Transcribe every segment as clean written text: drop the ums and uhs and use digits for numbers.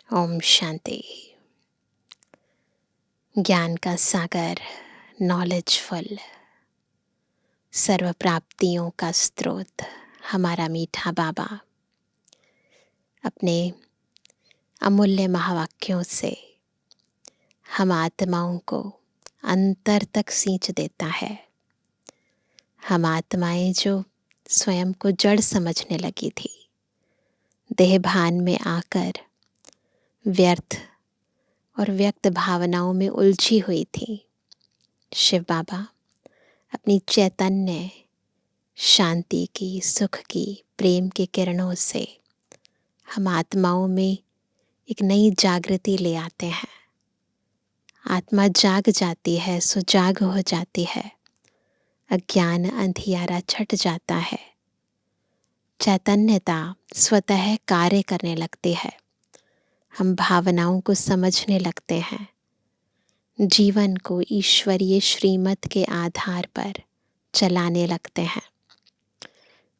ओम शांति। ज्ञान का सागर, नॉलेजफुल, सर्व प्राप्तियों का स्रोत हमारा मीठा बाबा अपने अमूल्य महावाक्यों से हम आत्माओं को अंतर तक सींच देता है। हम आत्माएं जो स्वयं को जड़ समझने लगी थी, देह भान में आकर व्यर्थ और व्यक्त भावनाओं में उलझी हुई थी, शिव बाबा अपनी चैतन्य, शांति की, सुख की, प्रेम की किरणों से हम आत्माओं में एक नई जागृति ले आते हैं। आत्मा जाग जाती है, सुजाग हो जाती है, अज्ञान अंधियारा छट जाता है, चैतन्यता स्वतः कार्य करने लगती है। हम भावनाओं को समझने लगते हैं, जीवन को ईश्वरीय श्रीमत के आधार पर चलाने लगते हैं।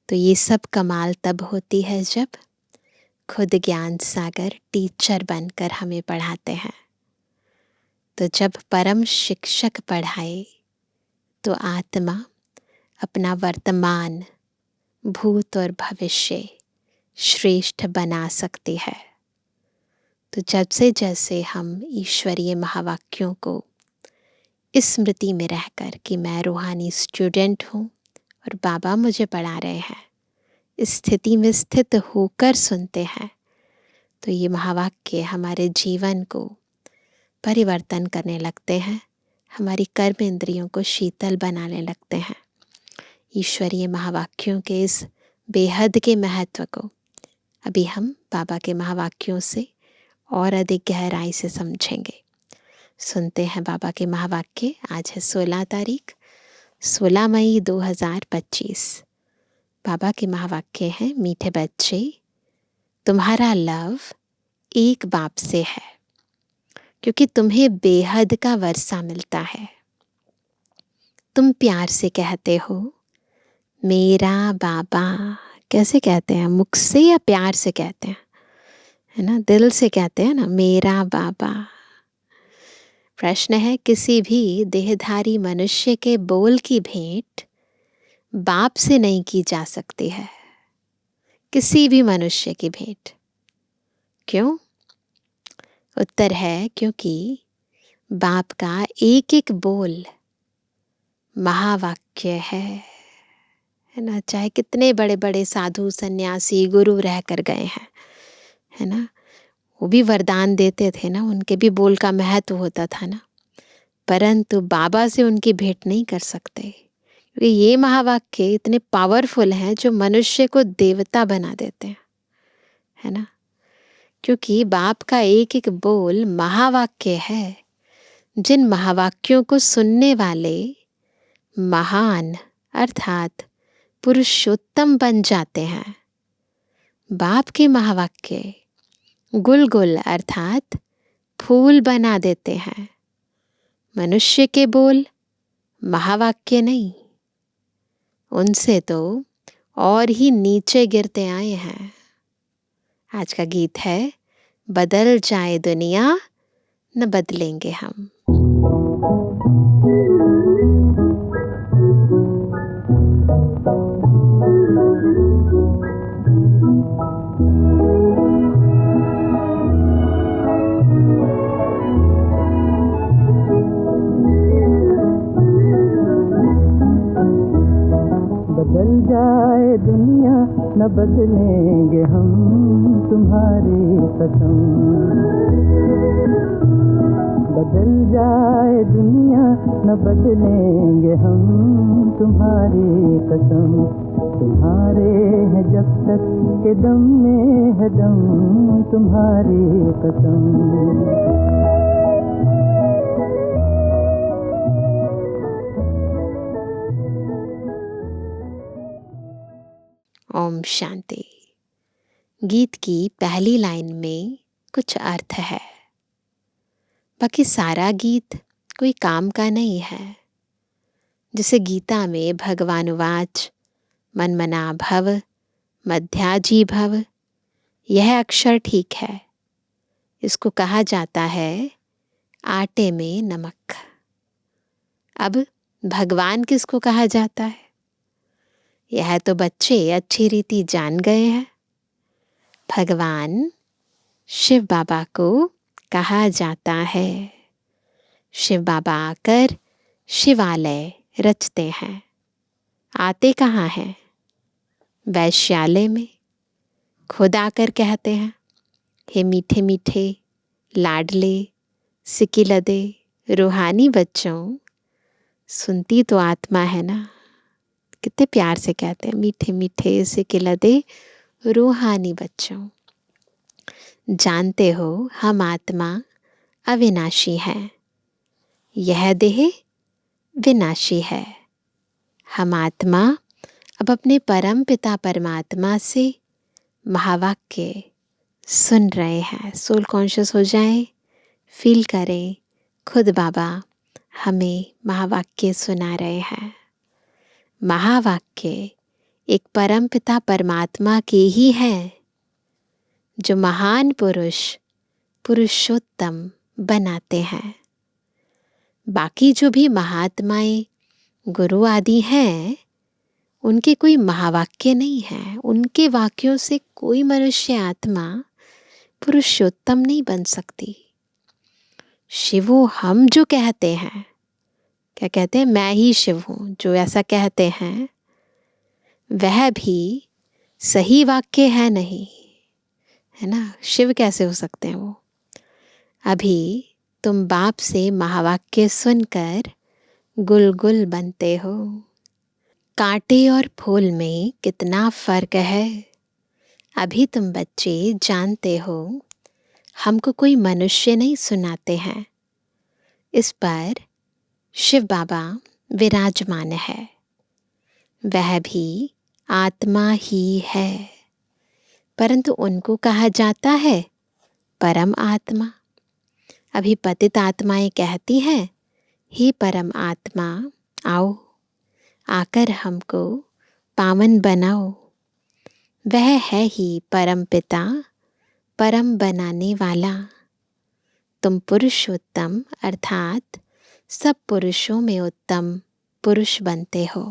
तो ये सब कमाल तब होती है जब खुद ज्ञान सागर टीचर बनकर हमें पढ़ाते हैं। तो जब परम शिक्षक पढ़ाए तो आत्मा अपना वर्तमान, भूत और भविष्य श्रेष्ठ बना सकती है। तो जब से जैसे हम ईश्वरीय महावाक्यों को इस स्मृति में रहकर कि मैं रूहानी स्टूडेंट हूँ और बाबा मुझे पढ़ा रहे हैं, इस स्थिति में स्थित होकर सुनते हैं, तो ये महावाक्य हमारे जीवन को परिवर्तन करने लगते हैं, हमारी कर्म इंद्रियों को शीतल बनाने लगते हैं। ईश्वरीय महावाक्यों के इस बेहद के महत्व को अभी हम बाबा के महावाक्यों से और अधिक गहराई से समझेंगे। सुनते हैं बाबा के महावाक्य। आज है 16 तारीख, 16 मई 2025। बाबा के महावाक्य हैं, मीठे बच्चे, तुम्हारा लव एक बाप से है, क्योंकि तुम्हें बेहद का वर्षा मिलता है। तुम प्यार से कहते हो मेरा बाबा। कैसे कहते हैं? मुख से या प्यार से कहते हैं? है ना, दिल से कहते हैं ना, मेरा बाबा। प्रश्न है, किसी भी देहधारी मनुष्य के बोल की भेंट बाप से नहीं की जा सकती है। किसी भी मनुष्य की भेंट। क्यों? उत्तर है, क्योंकि बाप का एक एक बोल महावाक्य है ना। चाहे कितने बड़े बड़े साधु, सन्यासी, गुरु रह कर गए हैं, है ना, वो भी वरदान देते थे ना, उनके भी बोल का महत्व होता था ना, परंतु बाबा से उनकी भेंट नहीं कर सकते, क्योंकि ये महावाक्य इतने पावरफुल हैं जो मनुष्य को देवता बना देते हैं, है ना। क्योंकि बाप का एक एक बोल महावाक्य है। जिन महावाक्यों को सुनने वाले महान अर्थात पुरुषोत्तम बन जाते हैं। बाप के महावाक्य गुलगुल अर्थात फूल बना देते हैं। मनुष्य के बोल महावाक्य नहीं, उनसे तो और ही नीचे गिरते आए हैं। आज का गीत है, बदल जाए दुनिया न बदलेंगे हम। बदल जाए दुनिया न बदलेंगे हम, तुम्हारी कसम। बदल जाए दुनिया न बदलेंगे हम, तुम्हारी कसम। तुम्हारे हैं जब तक के दम में है दम, तुम्हारी कसम। ओम शांति। गीत की पहली लाइन में कुछ अर्थ है, बाकी सारा गीत कोई काम का नहीं है। जैसे गीता में भगवानुवाच मनमना भव, मध्याजी भव, यह अक्षर ठीक है, इसको कहा जाता है आटे में नमक। अब भगवान किसको कहा जाता है? यह तो बच्चे अच्छी रीति जान गए हैं। भगवान शिव बाबा को कहा जाता है। शिव बाबा आकर शिवालय रचते हैं। आते कहाँ हैं? वैश्यालय में। खुद आकर कहते हैं, हे मीठे मीठे लाडले सिकिलदे रूहानी बच्चों, सुनती तो आत्मा है ना। कितने प्यार से कहते हैं, मीठे मीठे सिकिलदे रूहानी बच्चों। जानते हो हम आत्मा अविनाशी है, यह देह विनाशी है। हम आत्मा अब अपने परम पिता परमात्मा से महावाक्य सुन रहे हैं। सोल कॉन्शियस हो जाएं, फील करें खुद बाबा हमें महावाक्य सुना रहे हैं। महावाक्य एक परम पिता परमात्मा के ही हैं, जो महान पुरुष पुरुषोत्तम बनाते हैं। बाकी जो भी महात्माएं गुरु आदि हैं, उनके कोई महावाक्य नहीं है। उनके वाक्यों से कोई मनुष्य आत्मा पुरुषोत्तम नहीं बन सकती। शिवो हम जो कहते हैं, क्या कहते हैं? मैं ही शिव हूँ, जो ऐसा कहते हैं वह भी सही वाक्य है नहीं, है ना। शिव कैसे हो सकते हैं वो? अभी तुम बाप से महावाक्य सुनकर गुलगुल बनते हो। कांटे और फूल में कितना फर्क है, अभी तुम बच्चे जानते हो। हमको कोई मनुष्य नहीं सुनाते हैं, इस पर शिव बाबा विराजमान है। वह भी आत्मा ही है, परंतु उनको कहा जाता है परम आत्मा। अभी पतित आत्माएं कहती हैं, हे परम आत्मा आओ, आकर हमको पावन बनाओ। वह है ही परम पिता, परम बनाने वाला। तुम पुरुषोत्तम अर्थात सब पुरुषों में उत्तम पुरुष बनते हो।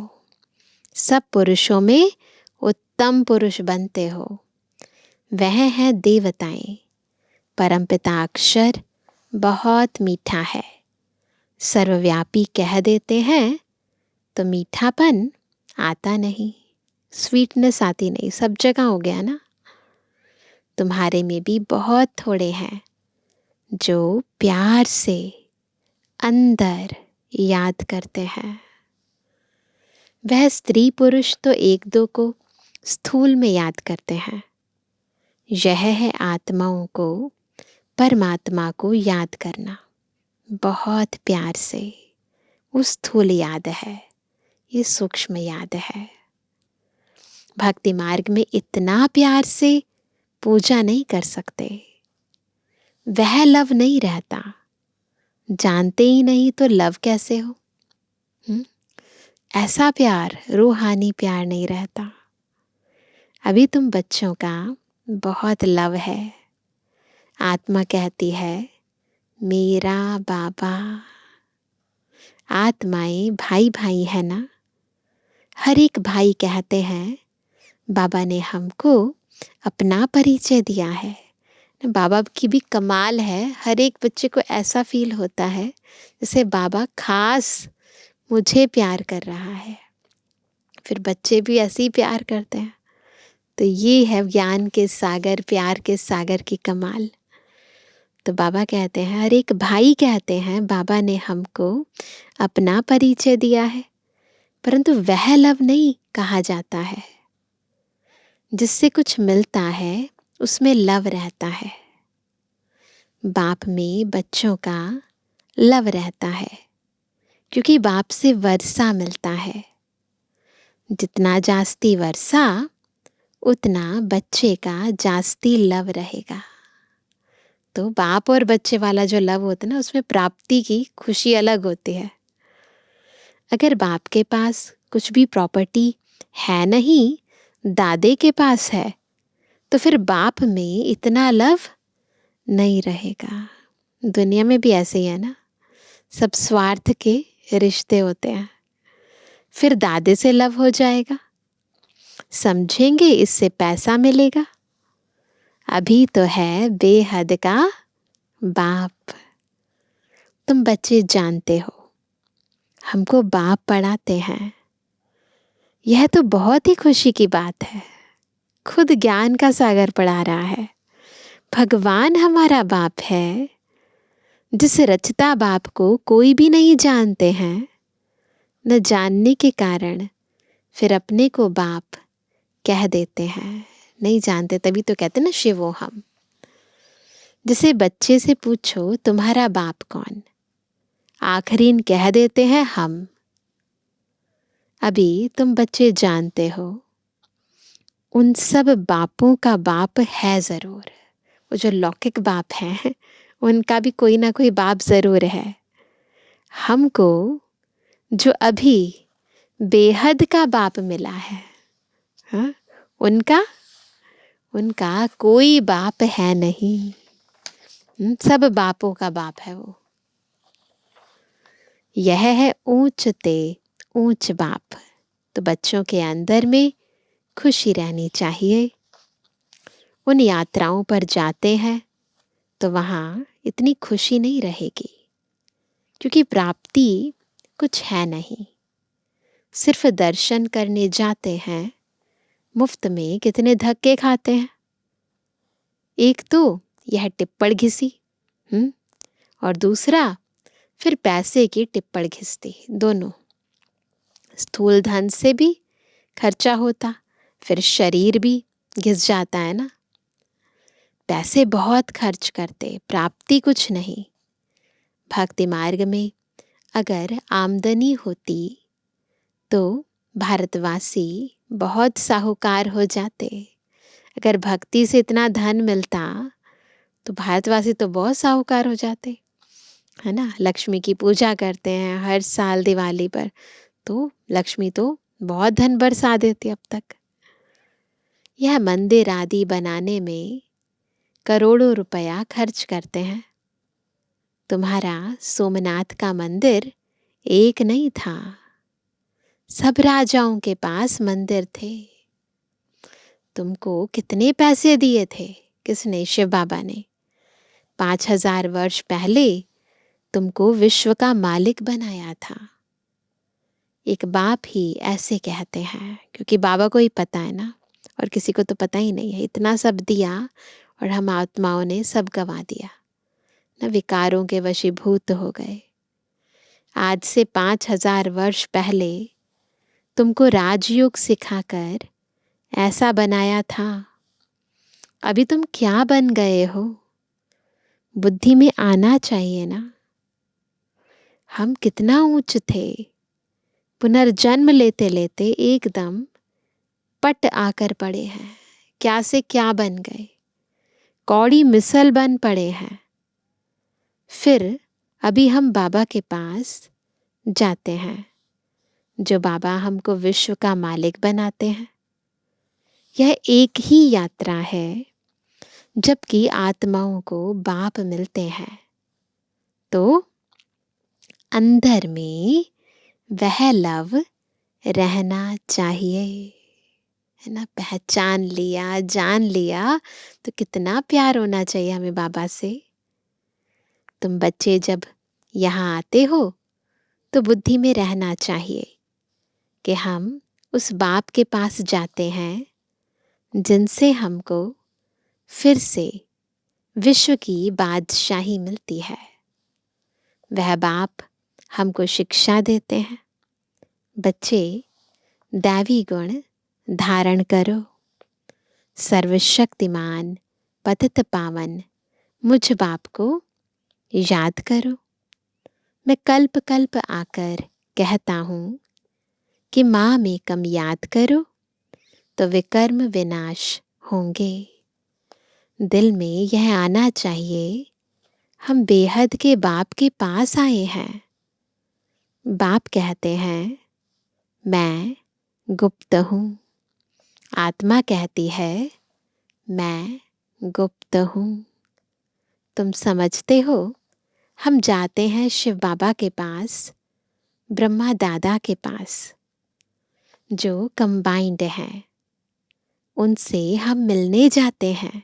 सब पुरुषों में उत्तम पुरुष बनते हो। वह है देवताएं। परमपिता अक्षर बहुत मीठा है, सर्वव्यापी कह देते हैं तो मीठापन आता नहीं, स्वीटनेस आती नहीं। सब जगह हो गया ना। तुम्हारे में भी बहुत थोड़े हैं जो प्यार से अंदर याद करते हैं। वह स्त्री पुरुष तो एक दो को स्थूल में याद करते हैं। यह है आत्माओं को परमात्मा को याद करना बहुत प्यार से। वो स्थूल याद है, ये सूक्ष्म याद है। भक्ति मार्ग में इतना प्यार से पूजा नहीं कर सकते, वह लव नहीं रहता। जानते ही नहीं तो लव कैसे हो? ऐसा प्यार, रूहानी प्यार नहीं रहता। अभी तुम बच्चों का बहुत लव है। आत्मा कहती है मेरा बाबा। आत्माएं भाई भाई है ना। हर एक भाई कहते हैं बाबा ने हमको अपना परिचय दिया है। बाबा की भी कमाल है, हर एक बच्चे को ऐसा फील होता है जैसे बाबा खास मुझे प्यार कर रहा है। फिर बच्चे भी ऐसे ही प्यार करते हैं। तो ये है ज्ञान के सागर, प्यार के सागर की कमाल। तो बाबा कहते हैं, हर एक भाई कहते हैं बाबा ने हमको अपना परिचय दिया है, परंतु वह लव नहीं कहा जाता है। जिससे कुछ मिलता है उसमें लव रहता है। बाप में बच्चों का लव रहता है, क्योंकि बाप से वर्षा मिलता है। जितना जास्ती वर्षा उतना बच्चे का जास्ती लव रहेगा। तो बाप और बच्चे वाला जो लव होता है ना, उसमें प्राप्ति की खुशी अलग होती है। अगर बाप के पास कुछ भी प्रॉपर्टी है नहीं, दादे के पास है, तो फिर बाप में इतना लव नहीं रहेगा। दुनिया में भी ऐसे ही है ना, सब स्वार्थ के रिश्ते होते हैं। फिर दादे से लव हो जाएगा, समझेंगे इससे पैसा मिलेगा। अभी तो है बेहद का बाप। तुम बच्चे जानते हो, हमको बाप पढ़ाते हैं। यह तो बहुत ही खुशी की बात है। खुद ज्ञान का सागर पढ़ा रहा है। भगवान हमारा बाप है। जिस रचता बाप को कोई भी नहीं जानते हैं, न जानने के कारण फिर अपने को बाप कह देते हैं। नहीं जानते तभी तो कहते ना शिवो हम। जैसे बच्चे से पूछो तुम्हारा बाप कौन, आखिरीन कह देते हैं हम। अभी तुम बच्चे जानते हो, उन सब बापों का बाप है ज़रूर। वो जो लौकिक बाप हैं, उनका भी कोई ना कोई बाप ज़रूर है। हमको जो अभी बेहद का बाप मिला है, हाँ, उनका उनका कोई बाप है नहीं। सब बापों का बाप है वो। यह है ऊंच ते ऊंच बाप। तो बच्चों के अंदर में खुशी रहनी चाहिए। उन यात्राओं पर जाते हैं तो वहाँ इतनी खुशी नहीं रहेगी, क्योंकि प्राप्ति कुछ है नहीं। सिर्फ दर्शन करने जाते हैं, मुफ्त में कितने धक्के खाते हैं। एक तो यह टिप्पण घिसी, और दूसरा फिर पैसे की टिप्पण घिसती। दोनों, स्थूल धन से भी खर्चा होता, फिर शरीर भी घिस जाता है ना। पैसे बहुत खर्च करते, प्राप्ति कुछ नहीं। भक्ति मार्ग में अगर आमदनी होती तो भारतवासी बहुत साहूकार हो जाते। अगर भक्ति से इतना धन मिलता तो भारतवासी तो बहुत साहूकार हो जाते, है ना। लक्ष्मी की पूजा करते हैं हर साल दिवाली पर, तो लक्ष्मी तो बहुत धन बरसा देती अब तक। यह मंदिर आदि बनाने में करोड़ों रुपया खर्च करते हैं। तुम्हारा सोमनाथ का मंदिर एक नहीं था, सब राजाओं के पास मंदिर थे। तुमको कितने पैसे दिए थे? किसने? शिव बाबा ने। 5000 वर्ष पहले तुमको विश्व का मालिक बनाया था। एक बाप ही ऐसे कहते हैं, क्योंकि बाबा को ही पता है ना, और किसी को तो पता ही नहीं है। इतना सब दिया और हम आत्माओं ने सब गंवा दिया ना, विकारों के वशीभूत हो गए। आज से 5000 वर्ष पहले तुमको राजयोग सिखाकर ऐसा बनाया था। अभी तुम क्या बन गए हो? बुद्धि में आना चाहिए ना। हम कितना ऊंच थे, पुनर्जन्म लेते लेते एकदम पट आकर पड़े हैं। क्या से क्या बन गए, कौड़ी मिसल बन पड़े हैं। फिर अभी हम बाबा के पास जाते हैं, जो बाबा हमको विश्व का मालिक बनाते हैं। यह एक ही यात्रा है, जबकि आत्माओं को बाप मिलते हैं तो अंदर में वह लव रहना चाहिए, है ना। पहचान लिया, जान लिया तो कितना प्यार होना चाहिए हमें बाबा से। तुम बच्चे जब यहाँ आते हो तो बुद्धि में रहना चाहिए कि हम उस बाप के पास जाते हैं जिनसे हमको फिर से विश्व की बादशाही मिलती है। वह बाप हमको शिक्षा देते हैं, बच्चे दैवी गुण धारण करो। सर्वशक्तिमान पतित पावन मुझ बाप को याद करो। मैं कल्प कल्प आकर कहता हूँ कि माँ में कम याद करो तो विकर्म विनाश होंगे। दिल में यह आना चाहिए, हम बेहद के बाप के पास आए हैं। बाप कहते हैं मैं गुप्त हूँ, आत्मा कहती है मैं गुप्त हूँ। तुम समझते हो, हम जाते हैं शिव बाबा के पास, ब्रह्मा दादा के पास, जो कंबाइंड हैं। उनसे हम मिलने जाते हैं,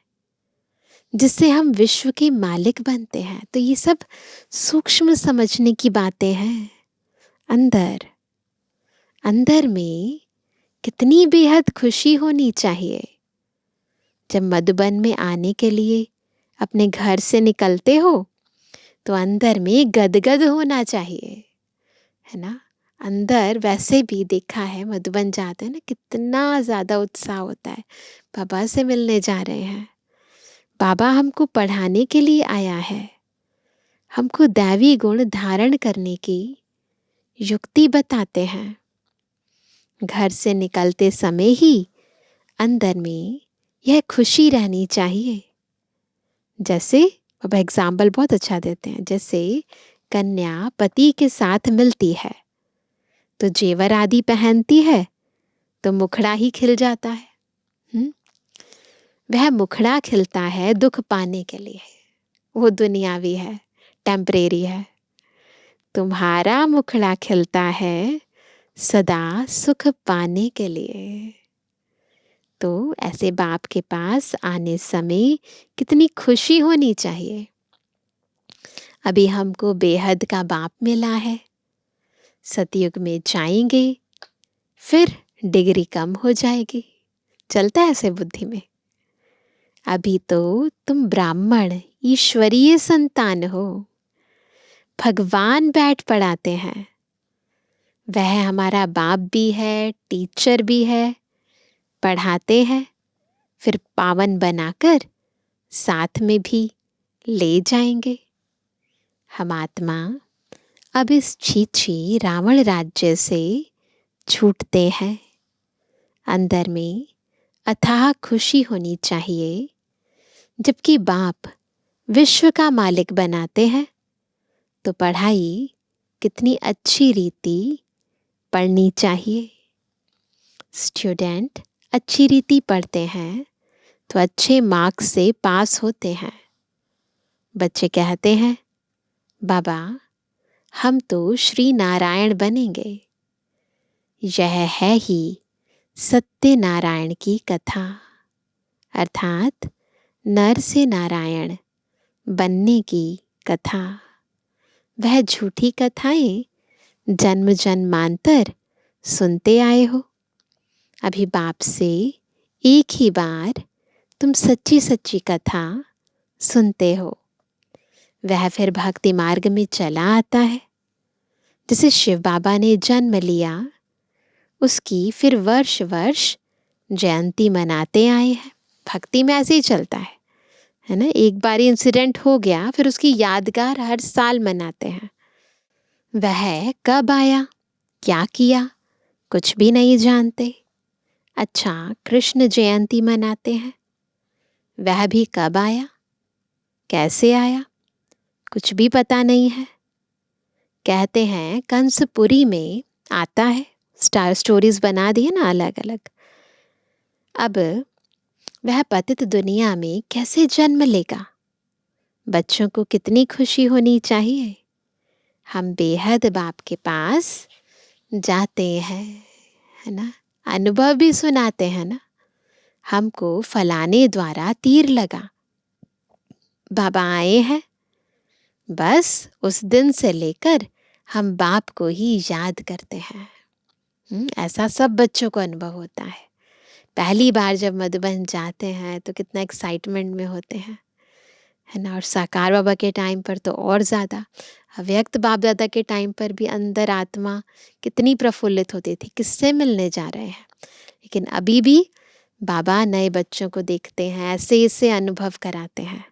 जिससे हम विश्व के मालिक बनते हैं। तो ये सब सूक्ष्म समझने की बातें हैं। अंदर अंदर में कितनी बेहद खुशी होनी चाहिए। जब मधुबन में आने के लिए अपने घर से निकलते हो तो अंदर में गदगद होना चाहिए, है ना। अंदर वैसे भी देखा है, मधुबन जाते हैं ना, कितना ज़्यादा उत्साह होता है। बाबा से मिलने जा रहे हैं, बाबा हमको पढ़ाने के लिए आया है, हमको दैवी गुण धारण करने की युक्ति बताते हैं। घर से निकलते समय ही अंदर में यह खुशी रहनी चाहिए। जैसे अब एग्जाम्पल बहुत अच्छा देते हैं, जैसे कन्या पति के साथ मिलती है तो जेवर आदि पहनती है तो मुखड़ा ही खिल जाता है। वह मुखड़ा खिलता है दुख पाने के लिए, वो दुनियावी है, टेम्परेरी है। तुम्हारा मुखड़ा खिलता है सदा सुख पाने के लिए। तो ऐसे बाप के पास आने समय कितनी खुशी होनी चाहिए। अभी हमको बेहद का बाप मिला है, सतयुग में जाएंगे फिर डिग्री कम हो जाएगी, चलता है ऐसे बुद्धि में। अभी तो तुम ब्राह्मण ईश्वरीय संतान हो, भगवान बैठ पढ़ाते हैं। वह हमारा बाप भी है, टीचर भी है, पढ़ाते हैं, फिर पावन बनाकर साथ में भी ले जाएंगे। हम आत्मा अब इस छीछी रावण राज्य से छूटते हैं। अंदर में अथाह खुशी होनी चाहिए। जबकि बाप विश्व का मालिक बनाते हैं तो पढ़ाई कितनी अच्छी रीति पढ़नी चाहिए। स्टूडेंट अच्छी रीति पढ़ते हैं तो अच्छे मार्क्स से पास होते हैं। बच्चे कहते हैं, बाबा हम तो श्री नारायण बनेंगे। यह है ही सत्य नारायण की कथा, अर्थात नर से नारायण बनने की कथा। वह झूठी कथाएं जन्म जन्मांतर सुनते आए हो। अभी बाप से एक ही बार तुम सच्ची सच्ची कथा सुनते हो। वह फिर भक्ति मार्ग में चला आता है। जैसे शिव बाबा ने जन्म लिया, उसकी फिर वर्ष वर्ष जयंती मनाते आए हैं। भक्ति में ऐसे ही चलता है ना। एक बार इंसिडेंट हो गया, फिर उसकी यादगार हर साल मनाते हैं। वह कब आया, क्या किया, कुछ भी नहीं जानते। अच्छा, कृष्ण जयंती मनाते हैं, वह भी कब आया, कैसे आया, कुछ भी पता नहीं है। कहते हैं कंसपुरी में आता है, स्टार स्टोरीज बना दिए ना अलग अलग। अब वह पतित दुनिया में कैसे जन्म लेगा। बच्चों को कितनी खुशी होनी चाहिए। हम बेहद बाप के पास जाते हैं, है ना। अनुभव भी सुनाते हैं ना। हमको फलाने द्वारा तीर लगा, बाबा आए हैं। बस उस दिन से लेकर हम बाप को ही याद करते हैं। ऐसा सब बच्चों को अनुभव होता है। पहली बार जब मधुबन जाते हैं तो कितना एक्साइटमेंट में होते हैं, है ना। और साकार बाबा के टाइम पर तो और ज़्यादा। अव्यक्त बाप दादा के टाइम पर भी अंदर आत्मा कितनी प्रफुल्लित होती थी, किससे मिलने जा रहे हैं। लेकिन अभी भी बाबा नए बच्चों को देखते हैं, ऐसे ऐसे अनुभव कराते हैं,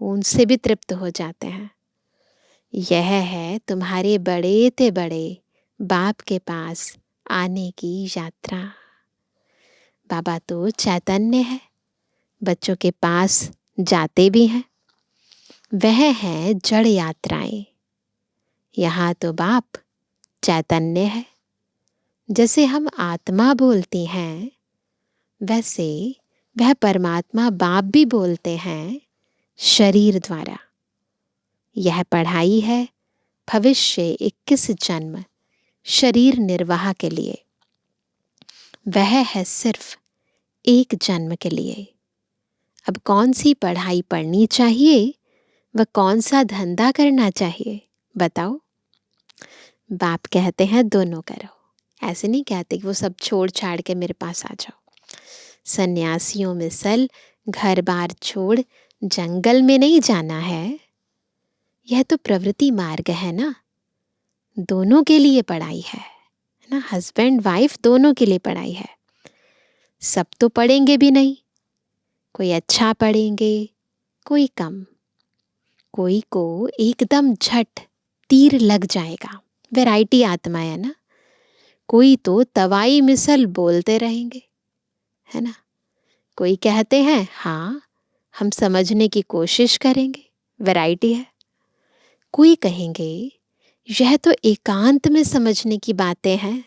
उनसे भी तृप्त हो जाते हैं। यह है तुम्हारे बड़े ते बड़े बाप के पास आने की यात्रा। बाबा तो चैतन्य है, बच्चों के पास जाते भी हैं। वह है जड़ यात्राएं। यहाँ तो बाप चैतन्य है। जैसे हम आत्मा बोलते हैं, वैसे वह परमात्मा बाप भी बोलते हैं शरीर द्वारा। यह पढ़ाई है भविष्य 21 जन्म शरीर निर्वाह के लिए, वह है सिर्फ एक जन्म के लिए। अब कौन सी पढ़ाई पढ़नी चाहिए, वह कौन सा धंधा करना चाहिए, बताओ। बाप कहते हैं दोनों करो। ऐसे नहीं कहते कि वो सब छोड़ छाड़ के मेरे पास आ जाओ। सन्यासियों मिसल घर बार छोड़ जंगल में नहीं जाना है। यह तो प्रवृत्ति मार्ग है ना, दोनों के लिए पढ़ाई है ना, हस्बैंड वाइफ दोनों के लिए पढ़ाई है। सब तो पढ़ेंगे भी नहीं, कोई अच्छा पढ़ेंगे, कोई कम, कोई को एकदम झट तीर लग जाएगा, वैरायटी आत्मा है ना। कोई तो तवाई मिसल बोलते रहेंगे, है ना। कोई कहते हैं हाँ हम समझने की कोशिश करेंगे, वैरायटी है। कोई कहेंगे यह तो एकांत में समझने की बातें हैं,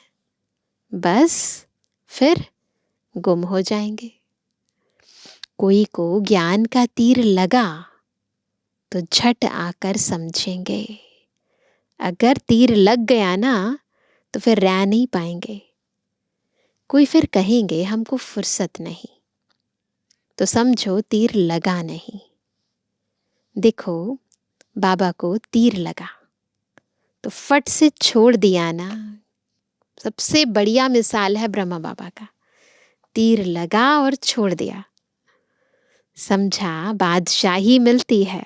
बस फिर गुम हो जाएंगे। कोई को ज्ञान का तीर लगा तो झट आकर समझेंगे, अगर तीर लग गया ना तो फिर रह नहीं पाएंगे। कोई फिर कहेंगे हमको फुर्सत नहीं, तो समझो तीर लगा नहीं। देखो बाबा को तीर लगा तो फट से छोड़ दिया ना। सबसे बढ़िया मिसाल है ब्रह्मा बाबा का, तीर लगा और छोड़ दिया। समझा बादशाही मिलती है,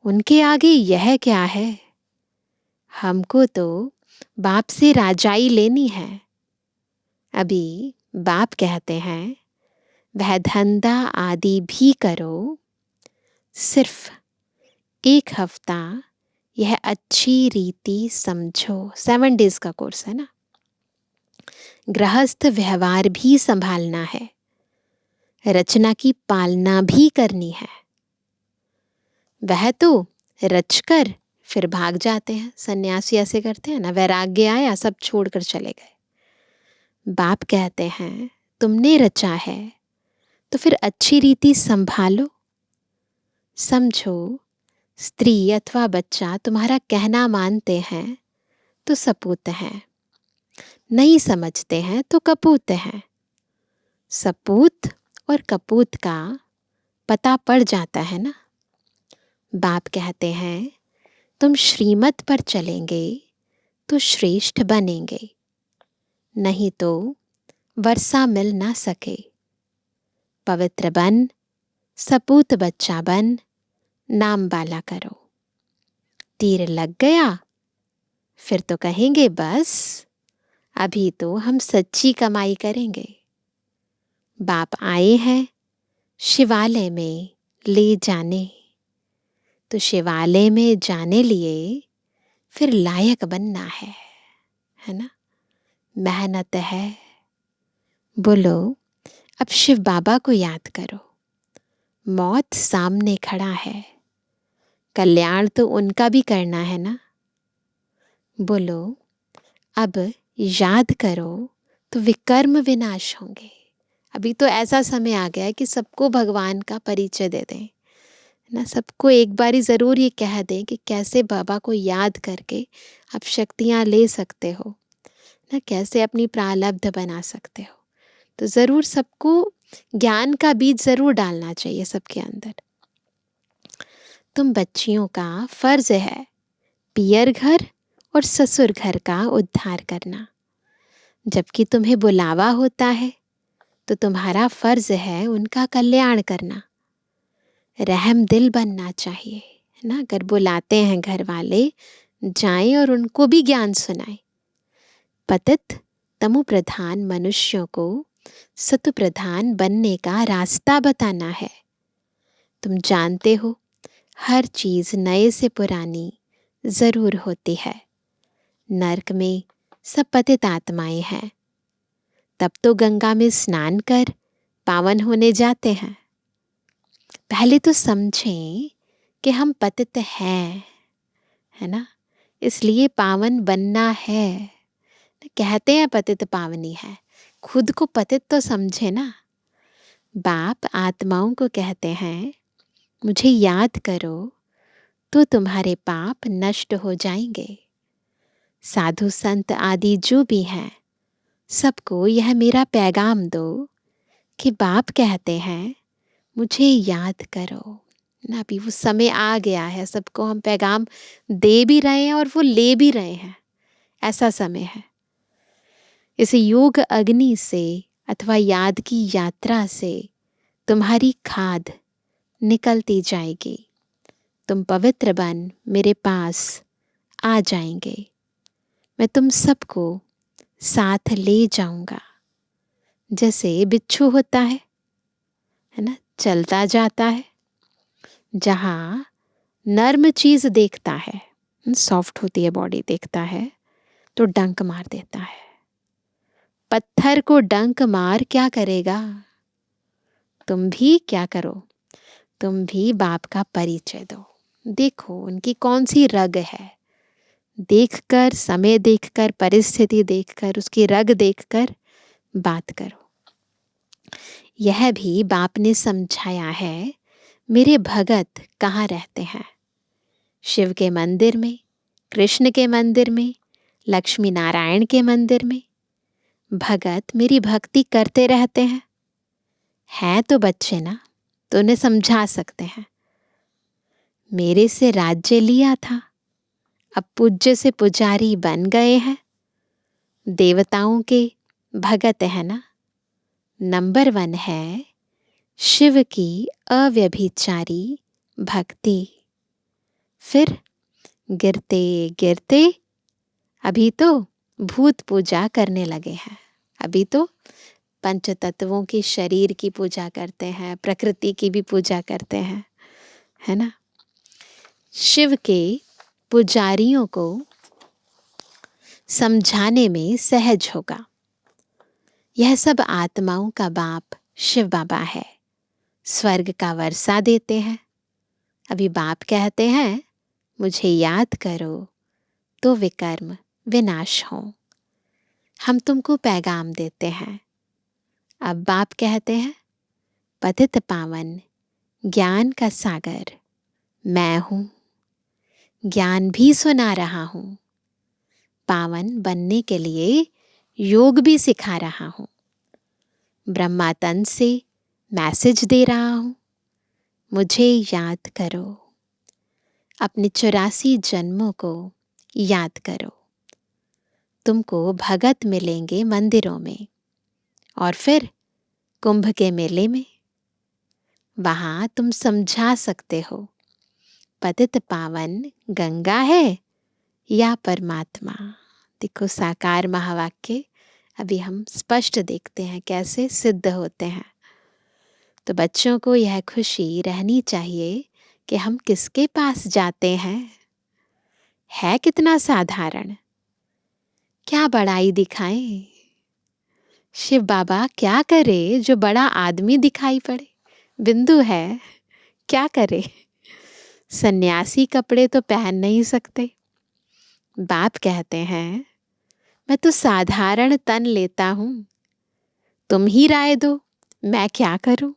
उनके आगे यह क्या है। हमको तो बाप से राजाई लेनी है। अभी बाप कहते हैं वह धंधा आदि भी करो, सिर्फ 1 हफ्ता यह अच्छी रीति समझो। 7 डेज का कोर्स है ना। गृहस्थ व्यवहार भी संभालना है, रचना की पालना भी करनी है। वह तो रचकर फिर भाग जाते हैं, सन्यासी ऐसे करते हैं ना, वैराग्य आया सब छोड़कर चले गए। बाप कहते हैं तुमने रचा है तो फिर अच्छी रीति संभालो। समझो स्त्री अथवा बच्चा तुम्हारा कहना मानते हैं तो सपूत हैं, नहीं समझते हैं तो कपूत हैं। सपूत और कपूत का पता पड़ जाता है ना। बाप कहते हैं तुम श्रीमत पर चलेंगे तो श्रेष्ठ बनेंगे, नहीं तो वर्षा मिल ना सके। पवित्र बन, सपूत बच्चा बन, नाम वाला करो। तीर लग गया फिर तो कहेंगे बस अभी तो हम सच्ची कमाई करेंगे। बाप आए हैं शिवालय में ले जाने, तो शिवालय में जाने लिए फिर लायक बनना है ना। मेहनत है। बोलो अब शिव बाबा को याद करो, मौत सामने खड़ा है, कल्याण तो उनका भी करना है ना। बोलो अब याद करो तो विकर्म विनाश होंगे। अभी तो ऐसा समय आ गया है कि सबको भगवान का परिचय दे दें ना, सबको एक बारी ज़रूर ये कह दें कि कैसे बाबा को याद करके आप शक्तियाँ ले सकते हो ना, कैसे अपनी प्रारब्ध बना सकते हो। तो ज़रूर सबको ज्ञान का बीज ज़रूर डालना चाहिए सबके अंदर। तुम बच्चियों का फर्ज है पियर घर और ससुर घर का उद्धार करना। जबकि तुम्हें बुलावा होता है तो तुम्हारा फर्ज है उनका कल्याण करना। रहम दिल बनना चाहिए ना। अगर बुलाते हैं घर वाले, जाएं और उनको भी ज्ञान सुनाएं। पतित तमु प्रधान मनुष्यों को सतु प्रधान बनने का रास्ता बताना है। तुम जानते हो हर चीज नए से पुरानी जरूर होती है। नरक में सब पतित आत्माएं हैं, तब तो गंगा में स्नान कर पावन होने जाते हैं। पहले तो समझें कि हम पतित हैं, है ना, इसलिए पावन बनना है। कहते हैं पतित पावनी है, खुद को पतित तो समझे ना। बाप आत्माओं को कहते हैं मुझे याद करो तो तुम्हारे पाप नष्ट हो जाएंगे। साधु संत आदि जो भी हैं, सबको यह मेरा पैगाम दो कि बाप कहते हैं मुझे याद करो ना। अभी वो समय आ गया है, सबको हम पैगाम दे भी रहे हैं और वो ले भी रहे हैं। ऐसा समय है। इस योग अग्नि से अथवा याद की यात्रा से तुम्हारी खाद निकलती जाएगी। तुम पवित्र बन मेरे पास आ जाएंगे। मैं तुम सबको साथ ले जाऊंगा। जैसे बिच्छू होता है ना, चलता जाता है, जहाँ नर्म चीज देखता है, सॉफ्ट होती है बॉडी, देखता है तो डंक मार देता है। पत्थर को डंक मार क्या करेगा? तुम भी क्या करो, तुम भी बाप का परिचय दो। देखो उनकी कौन सी रग है, देखकर, समय देखकर, परिस्थिति देखकर, उसकी रग देखकर बात करो। यह भी बाप ने समझाया है। मेरे भगत कहाँ रहते हैं? शिव के मंदिर में, कृष्ण के मंदिर में, लक्ष्मी नारायण के मंदिर में। भगत मेरी भक्ति करते रहते हैं तो बच्चे ना, तो उन्हें समझा सकते हैं। मेरे से राज्य लिया था, अब पूज्य से पुजारी बन गए हैं। देवताओं के भगत है ना। नंबर 1 है शिव की अव्यभिचारी भक्ति। फिर गिरते गिरते अभी तो भूत पूजा करने लगे हैं। अभी तो पंच तत्वों की शरीर की पूजा करते हैं, प्रकृति की भी पूजा करते हैं, है ना। शिव के पुजारियों को समझाने में सहज होगा। यह सब आत्माओं का बाप शिव बाबा है। स्वर्ग का वर्षा देते हैं। अभी बाप कहते हैं मुझे याद करो तो विकर्म विनाश हो। हम तुमको पैगाम देते हैं। अब बाप कहते हैं पतित पावन ज्ञान का सागर मैं हूँ, ज्ञान भी सुना रहा हूँ, पावन बनने के लिए योग भी सिखा रहा हूँ, ब्रह्मा तन से मैसेज दे रहा हूँ, मुझे याद करो। अपने 84 जन्मों को याद करो। तुमको भगत मिलेंगे मंदिरों में और फिर कुंभ के मेले में। वहाँ तुम समझा सकते हो पतित पावन गंगा है या परमात्मा। देखो साकार महावाक्य अभी हम स्पष्ट देखते हैं कैसे सिद्ध होते हैं। तो बच्चों को यह खुशी रहनी चाहिए कि हम किसके पास जाते हैं। है कितना साधारण, क्या बड़ाई दिखाएं। शिव बाबा क्या करे जो बड़ा आदमी दिखाई पड़े। बिंदु है, क्या करे। सन्यासी कपड़े तो पहन नहीं सकते। बाप कहते हैं मैं तो साधारण तन लेता हूँ, तुम ही राय दो मैं क्या करूं।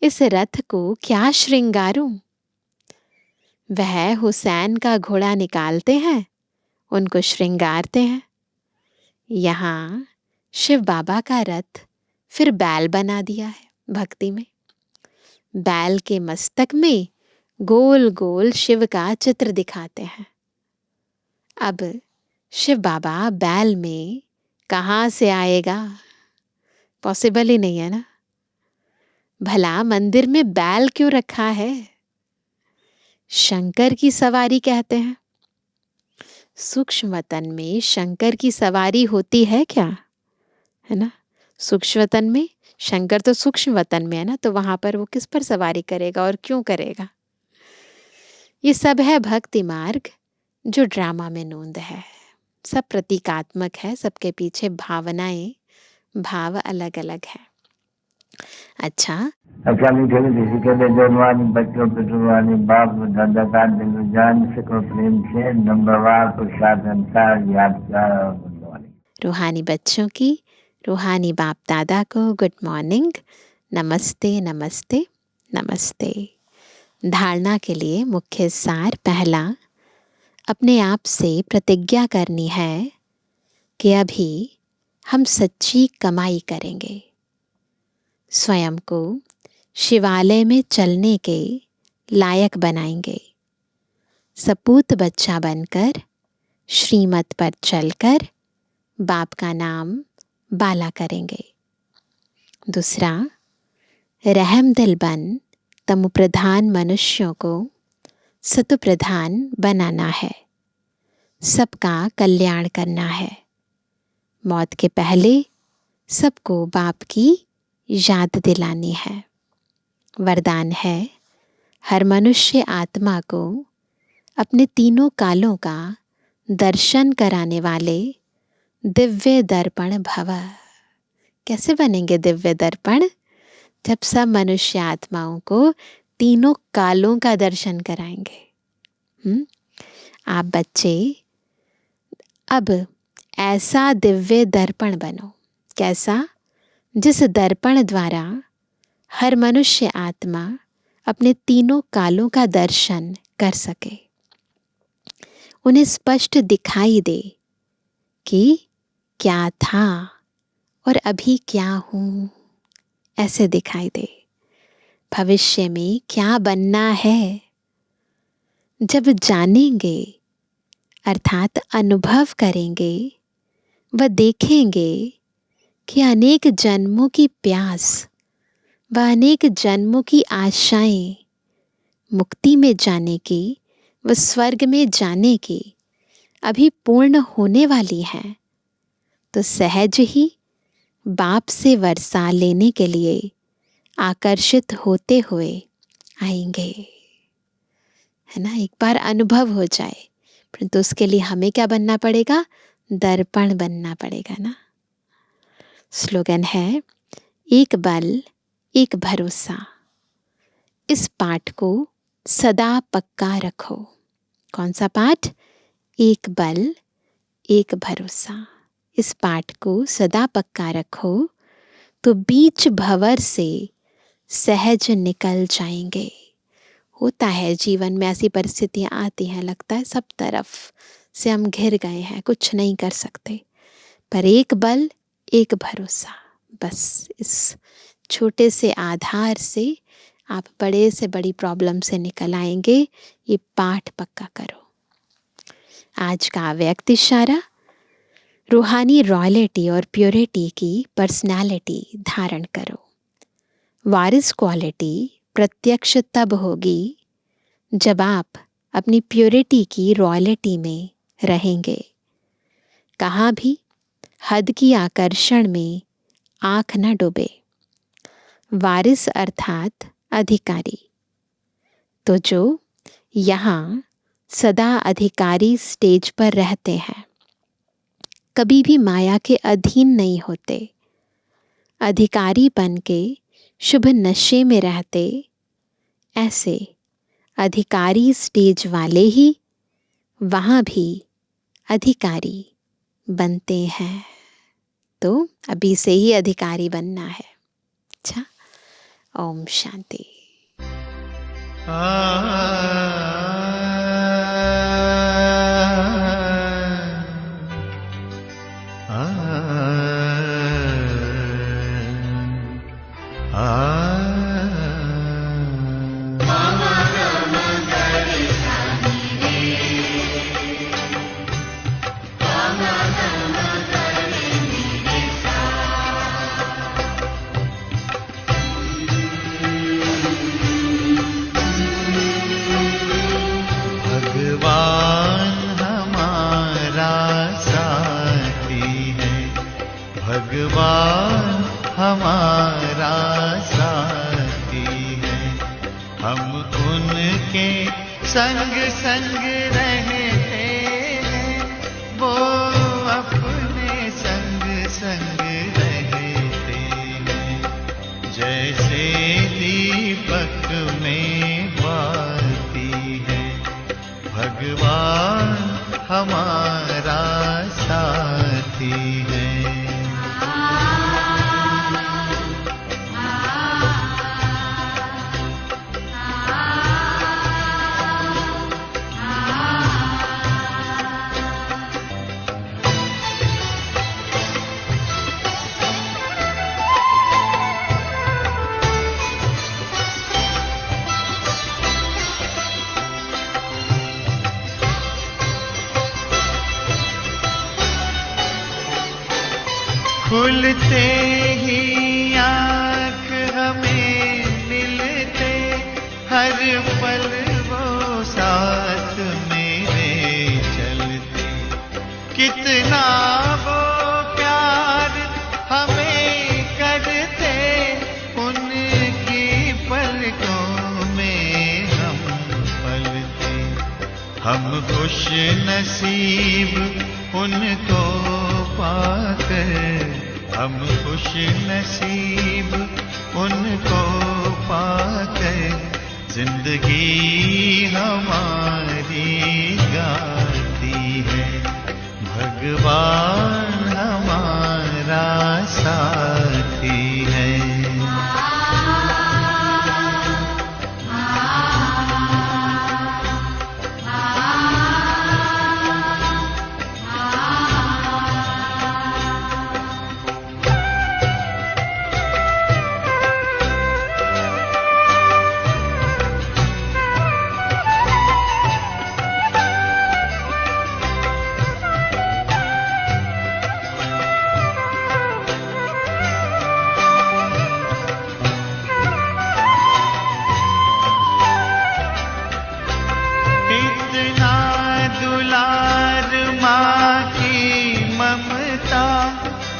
इस रथ को क्या श्रृंगारूं। वह हुसैन का घोड़ा निकालते हैं, उनको श्रृंगारते हैं। यहाँ शिव बाबा का रथ फिर बैल बना दिया है भक्ति में। बैल के मस्तक में गोल गोल शिव का चित्र दिखाते हैं। अब शिव बाबा बैल में कहाँ से आएगा, पॉसिबल ही नहीं है ना। भला मंदिर में बैल क्यों रखा है? शंकर की सवारी कहते हैं। सूक्ष्म वतन में शंकर की सवारी होती है क्या, है ना। सूक्ष्म वतन में शंकर तो सूक्ष्म वतन में है ना, तो वहां पर वो किस पर सवारी करेगा और क्यों करेगा। ये सब है भक्ति मार्ग जो ड्रामा में नोंद है। सब प्रतीकात्मक है, सबके पीछे भावनाएं, भाव अलग अलग है। अच्छा मीठे मीठे के जवानी बच्चों पिटवानी बाप दादा का दिल जान सको प्रेम से नंबरवार प्रसाद अंसार याद। रूहानी बच्चों की, रूहानी बाप दादा को गुड मॉर्निंग, नमस्ते नमस्ते नमस्ते। धारणा के लिए मुख्य सार पहला, अपने आप से प्रतिज्ञा करनी है कि अभी हम सच्ची कमाई करेंगे, स्वयं को शिवालय में चलने के लायक बनाएंगे, सपूत बच्चा बनकर श्रीमत पर चलकर बाप का नाम बाला करेंगे। दूसरा, रहम दिल बन तमु प्रधान मनुष्यों को सतु प्रधान बनाना है, सबका कल्याण करना है। मौत के पहले सबको बाप की याद दिलानी है। वरदान है, हर मनुष्य आत्मा को अपने तीनों कालों का दर्शन कराने वाले दिव्य दर्पण भव। कैसे बनेंगे दिव्य दर्पण? जब सब मनुष्य आत्माओं को तीनों कालों का दर्शन कराएंगे। आप बच्चे अब ऐसा दिव्य दर्पण बनो। कैसा? जिस दर्पण द्वारा हर मनुष्य आत्मा अपने तीनों कालों का दर्शन कर सके, उन्हें स्पष्ट दिखाई दे कि क्या था और अभी क्या हूँ, ऐसे दिखाई दे। भविष्य में क्या बनना है, जब जानेंगे अर्थात अनुभव करेंगे, वह देखेंगे कि अनेक जन्मों की प्यास व अनेक जन्मों की आशाएं मुक्ति में जाने की व स्वर्ग में जाने की अभी पूर्ण होने वाली हैं। तो सहज ही बाप से वर्षा लेने के लिए आकर्षित होते हुए आएंगे, है ना। एक बार अनुभव हो जाए, परंतु उसके लिए हमें क्या बनना पड़ेगा? दर्पण बनना पड़ेगा ना। स्लोगन है, एक बल एक भरोसा। इस पाठ को सदा पक्का रखो। कौन सा पाठ? एक बल एक भरोसा। इस पाठ को सदा पक्का रखो तो बीच भंवर से सहज निकल जाएंगे। होता है जीवन में ऐसी परिस्थितियां आती हैं, लगता है सब तरफ से हम घिर गए हैं, कुछ नहीं कर सकते, पर एक बल एक भरोसा, बस इस छोटे से आधार से आप बड़े से बड़ी प्रॉब्लम से निकल आएंगे। ये पाठ पक्का करो। आज का व्यक्ति इशारा, रूहानी रॉयल्टी और प्योरिटी की पर्सनालिटी धारण करो। वारिस क्वालिटी प्रत्यक्ष तब होगी जब आप अपनी प्योरिटी की रॉयल्टी में रहेंगे। कहाँ भी हद की आकर्षण में आँख न डूबे। वारिस अर्थात अधिकारी। तो जो यहाँ सदा अधिकारी स्टेज पर रहते हैं, कभी भी माया के अधीन नहीं होते, अधिकारी बन के शुभ नशे में रहते, ऐसे अधिकारी स्टेज वाले ही वहाँ भी अधिकारी बनते हैं। तो अभी से ही अधिकारी बनना है। अच्छा, ओम शांति। भगवान हमारा साथी है, हम उनके संग संग रहते हैं, वो अपने संग संग रहते हैं। जैसे दीपक में बाती है, भगवान हमारा साथी है। खुलते ही आँख हमें मिलते, हर पल वो साथ मेरे चलते। कितना वो प्यार हमें करते, उनकी पलकों में हम पलते। हम खुश नसीब उनको पाकर, हम खुश नसीब उनको पाकर, जिंदगी हमारी गाती है। भगवान हमारा साथी है।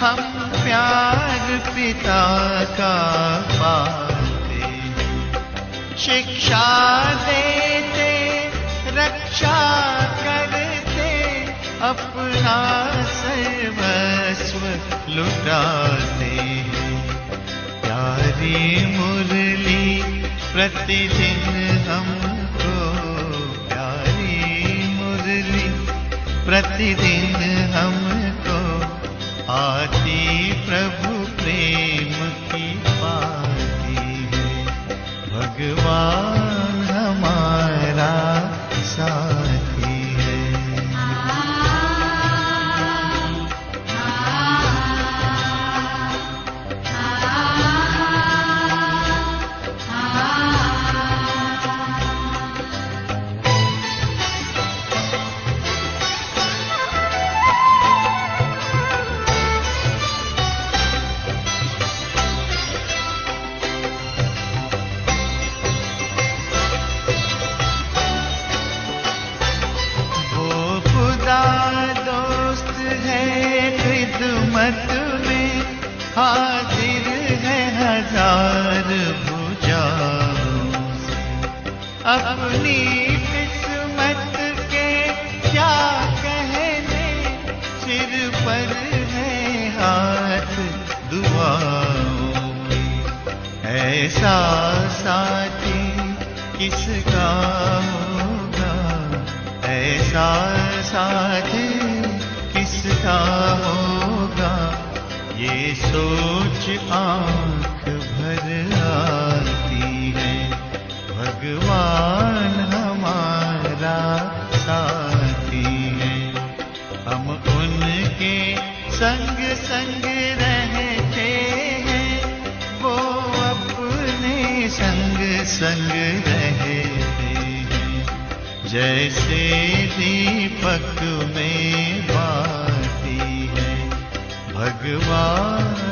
हम प्यार पिता का पाते, शिक्षा देते, रक्षा करते, अपना सर्वस्व लुटाते। प्यारी मुरली प्रतिदिन हमको, प्यारी मुरली प्रतिदिन हमको आती प्रभु प्रेम की पाती है। भगवान हमारा साथी है। दोस्त है खिदमत में, हाजिर है हजार भुजाओं से। अपनी किस्मत के क्या कहने, सिर पर है हाथ दुआओं के। ऐसा साथी किसका होगा, ऐसा साथी किसका होगा, ये सोच आँख भर आती है। भगवान हमारा साथी है। हम उनके संग संग रहते हैं, वो अपने संग संग रहते हैं। जैसे दीपक में बाती है, भगवान